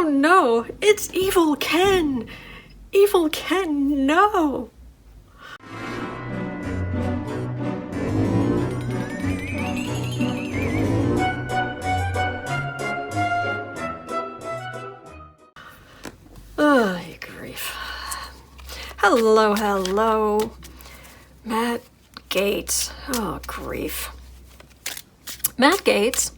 no, it's Evil Ken! Evil Ken, no! Oh, grief. Hello, hello. Matt Gaetz. Oh, grief. Matt Gaetz,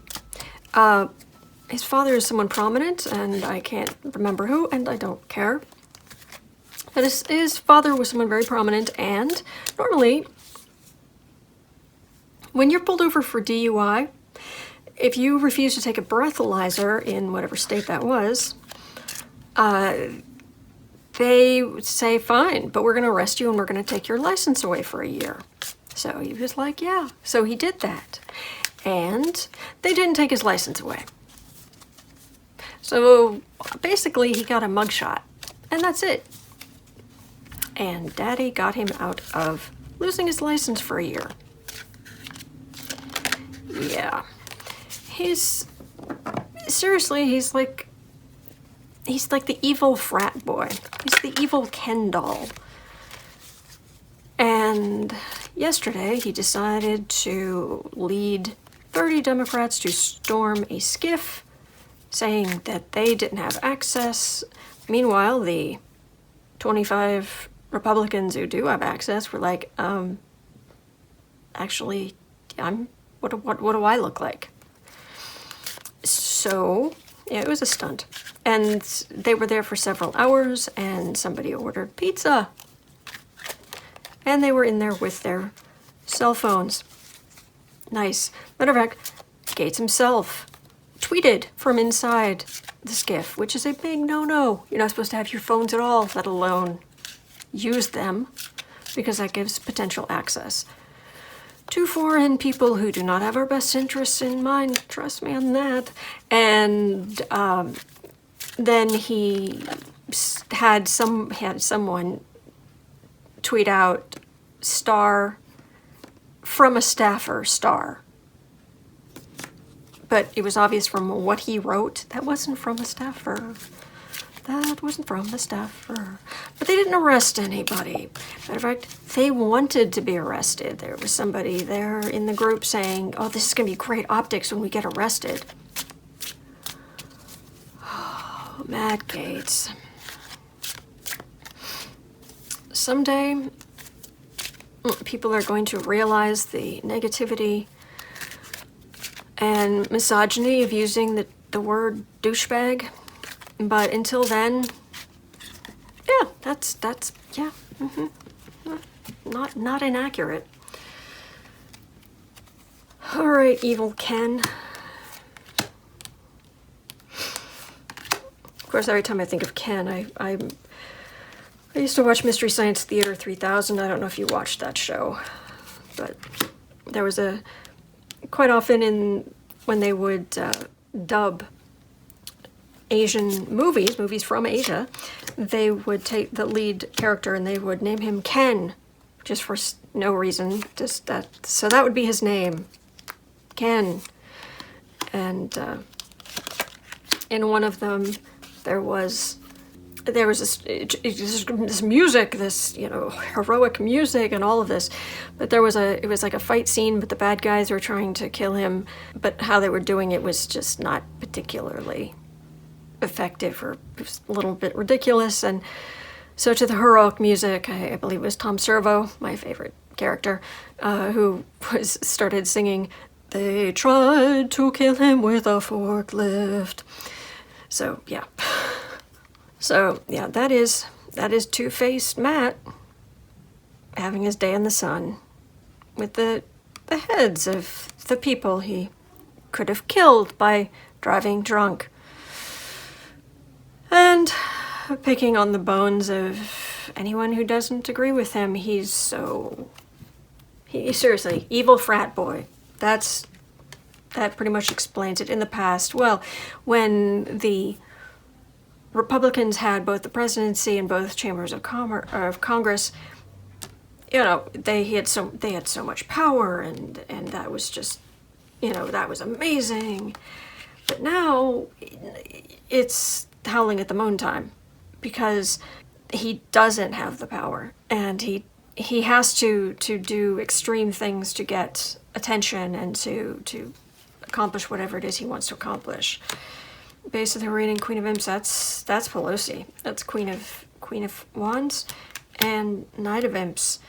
his father is someone prominent, and I can't remember who, and I don't care. But his father was someone very prominent, and normally, when you're pulled over for DUI, if you refuse to take a breathalyzer in whatever state that was, they say, fine, but we're going to arrest you and we're going to take your license away for a year. So he was like, yeah. So he did that. And they didn't take his license away. So basically he got a mugshot. And that's it. And Daddy got him out of losing his license for a year. Yeah. Seriously, he's like the evil frat boy. He's the evil Ken doll. And yesterday he decided to lead 30 Democrats to storm a SCIF, saying that they didn't have access. Meanwhile, the 25 Republicans who do have access were like, actually, what do I look like? So, yeah, it was a stunt. And they were there for several hours, and somebody ordered pizza. And they were in there with their cell phones. Nice. Matter of fact, Gaetz himself tweeted from inside the SCIF, which is a big no-no. You're not supposed to have your phones at all, let alone use them, because that gives potential access to foreign people who do not have our best interests in mind. Trust me on that. And then he had someone tweet out star from a staffer star. But it was obvious from what he wrote, that wasn't from a staffer. That wasn't from the staffer. But they didn't arrest anybody. Matter of fact, they wanted to be arrested. There was somebody there in the group saying, oh, this is going to be great optics when we get arrested. Oh, Matt Gaetz. Someday, people are going to realize the negativity and misogyny of using the word douchebag. But until then, yeah, that's yeah, not inaccurate. All right, evil Ken. Of course, every time I think of Ken, I used to watch Mystery Science Theater 3000. I don't know if you watched that show, but there was quite often when they would dub Asian movies from Asia, they would take the lead character and they would name him Ken, just for no reason, just that. So that would be his name, Ken. And in one of them, there was this music, this heroic music, and all of this. But it was like a fight scene, but the bad guys were trying to kill him. But how they were doing it was just not particularly effective, or it was a little bit ridiculous. And so to the heroic music, I believe it was Tom Servo, my favorite character, who started singing, "They tried to kill him with a forklift." So yeah. So yeah, that is two-faced Matt having his day in the sun with the heads of the people he could have killed by driving drunk. And picking on the bones of anyone who doesn't agree with him. He's seriously, evil frat boy. That pretty much explains it. In the past, well, when the Republicans had both the presidency and both chambers of Congress, they had so much power, and that was just, that was amazing. But now howling at the moon time, because he doesn't have the power, and he has to do extreme things to get attention and to accomplish whatever it is he wants to accomplish. Base of the reading, Queen of Imps, that's Pelosi. That's Queen of Wands and Knight of Imps.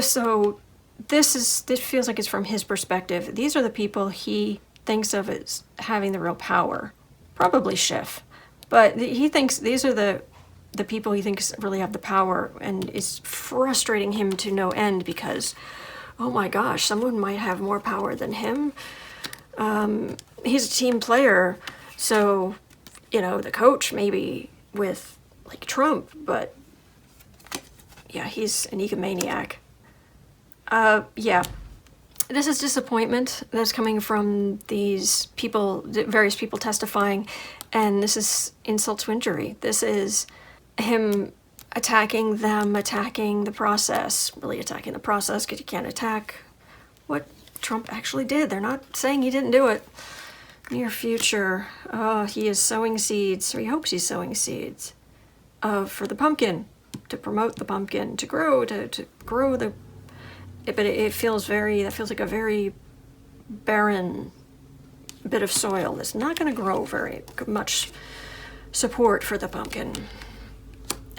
So this feels like it's from his perspective. These are the people he thinks of as having the real power. Probably SCIF. But he thinks these are the people he thinks really have the power, and it's frustrating him to no end because, oh my gosh, someone might have more power than him. He's a team player, so, you know, the coach maybe with, like, Trump, but yeah, he's an egomaniac. Yeah. This is disappointment that's coming from these people, various people testifying, and this is insult to injury. This is him attacking them, attacking the process, really attacking the process, because you can't attack what Trump actually did. They're not saying he didn't do it. Near future, oh, he is sowing seeds, or he hopes he's sowing seeds, for the pumpkin, to promote the pumpkin, to grow, to grow the... But that feels like a very barren bit of soil that's not going to grow very much support for the pumpkin.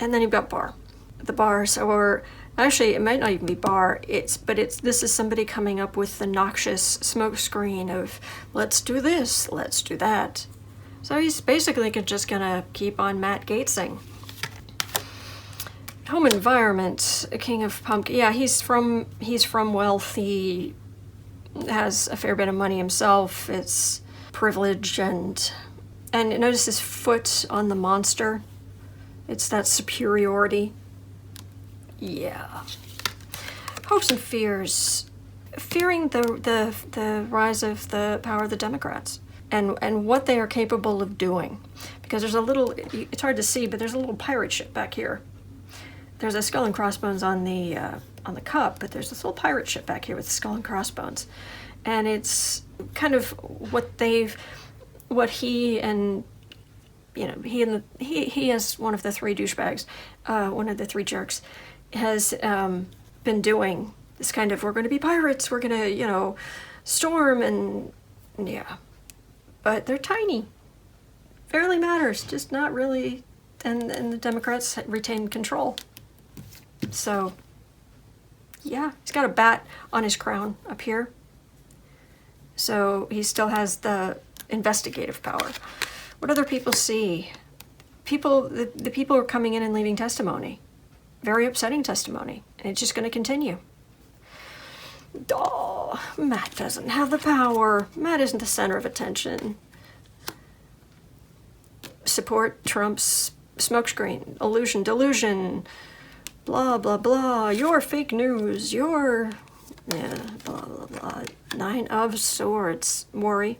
And then you've got bar. The bars, or actually it might not even be bar, this is somebody coming up with the noxious smoke screen of let's do this, let's do that. So he's basically just gonna keep on Matt Gaetzing. Home environment, King of Pumpkin. Yeah, he's from wealth. He has a fair bit of money himself. It's privilege, and notice his foot on the monster. It's that superiority. Yeah. Hopes and fears. Fearing the rise of the power of the Democrats and what they are capable of doing. Because there's a little, it's hard to see, but there's a little pirate ship back here. There's a skull and crossbones on the cup, but there's this little pirate ship back here with skull and crossbones. And it's kind of what he and, you know, he as one of the three douchebags, one of the three jerks, has been doing this kind of, we're going to be pirates, we're going to, you know, storm, and yeah. But they're tiny. Barely matters, just not really, and the Democrats retain control. So, yeah, he's got a bat on his crown up here. So he still has the investigative power. What other people see? The people are coming in and leaving testimony. Very upsetting testimony. And it's just going to continue. Oh, Matt doesn't have the power. Matt isn't the center of attention. Support Trump's smokescreen. Illusion, delusion. Blah, blah, blah. You're fake news. You're... yeah, blah, blah, blah. Nine of Swords. Worry.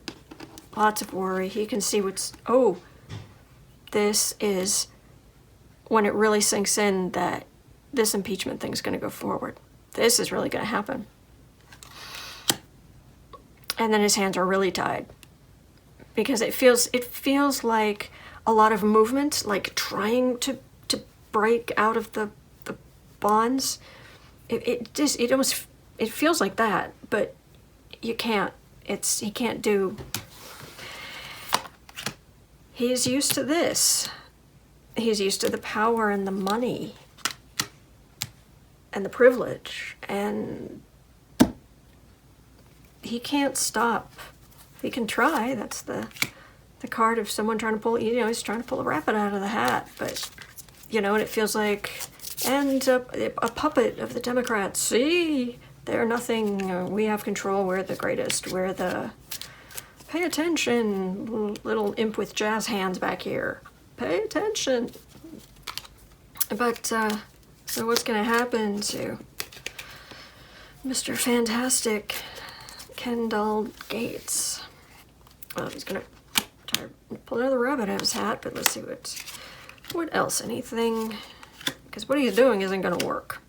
Lots of worry. He can see what's... oh, this is when it really sinks in that this impeachment thing's going to go forward. This is really going to happen. And then his hands are really tied. Because it feels like a lot of movement, like trying to break out of the bonds. It feels like that, but you can't. He can't do. He's used to this. He's used to the power and the money and the privilege, and he can't stop. He can try. That's the card of someone trying to pull, you know, he's trying to pull a rabbit out of the hat, but, you know, and it feels like, and a puppet of the Democrats. See, they're nothing. We have control. We're the greatest. We're the... pay attention, little imp with jazz hands back here. Pay attention. But, so what's going to happen to Mr. Fantastic Kendall Gates? Well, he's going to try to pull another rabbit out of his hat, but let's see what else, anything, because what he's doing isn't going to work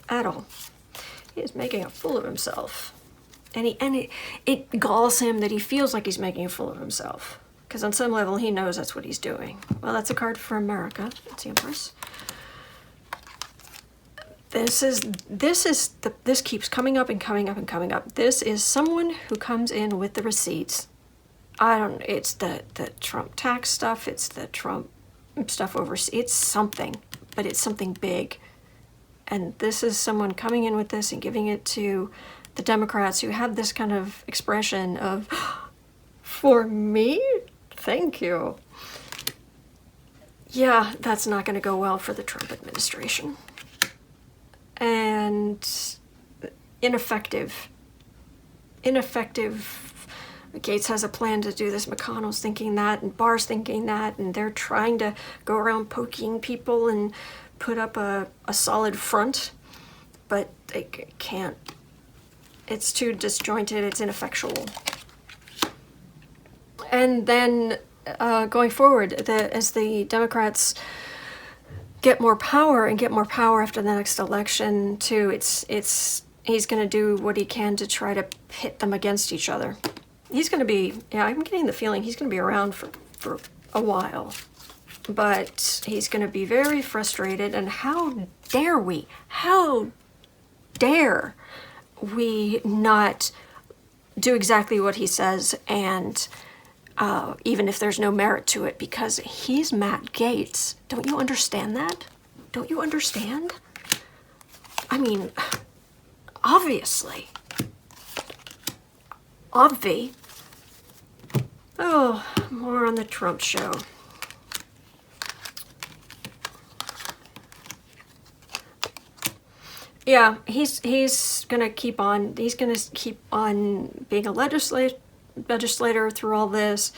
at all. He is making a fool of himself. And it galls him that he feels like he's making a fool of himself. because on some level he knows that's what he's doing. Well, that's a card for America. That's the Empress. This keeps coming up and coming up and coming up. This is someone who comes in with the receipts. It's the Trump tax stuff, it's the Trump stuff overseas, it's something, but it's something big. And this is someone coming in with this and giving it to the Democrats who have this kind of expression of, for me? Thank you. Yeah, that's not going to go well for the Trump administration. And ineffective. Gaetz has a plan to do this. McConnell's thinking that, and Barr's thinking that, and they're trying to go around poking people and put up a solid front, but they can't. It's too disjointed, it's ineffectual. And then going forward, as the Democrats get more power after the next election too, he's going to do what he can to try to pit them against each other. He's going to be, I'm getting the feeling he's going to be around for a while. But he's going to be very frustrated, and how dare we not do exactly what he says, and even if there's no merit to it, because he's Matt Gaetz. Don't you understand that? Don't you understand? I mean, obviously. Oh, more on the Trump show. Yeah, he's gonna keep on being a legislator through all this.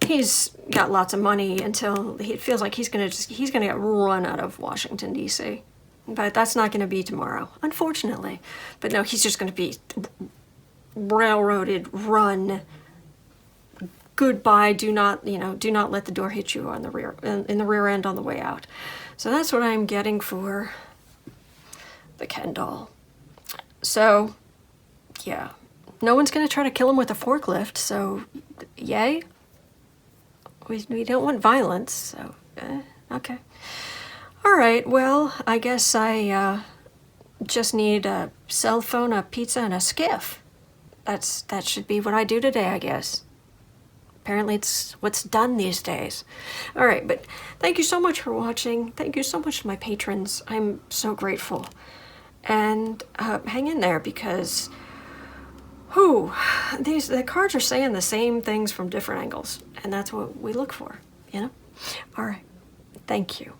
He's got lots of money until he feels like he's gonna get run out of Washington, D.C. But that's not gonna be tomorrow, unfortunately. But no, he's just gonna be railroaded, run. Goodbye. Do not let the door hit you on the rear in the rear end on the way out. So that's what I'm getting for the Ken doll. So, yeah. No one's going to try to kill him with a forklift, so yay. We don't want violence, so okay. All right, well, I guess I just need a cell phone, a pizza, and a SCIF. That should be what I do today, I guess. Apparently it's what's done these days. All right, but thank you so much for watching. Thank you so much to my patrons. I'm so grateful. And hang in there, because the cards are saying the same things from different angles, and that's what we look for, you know? All right, thank you.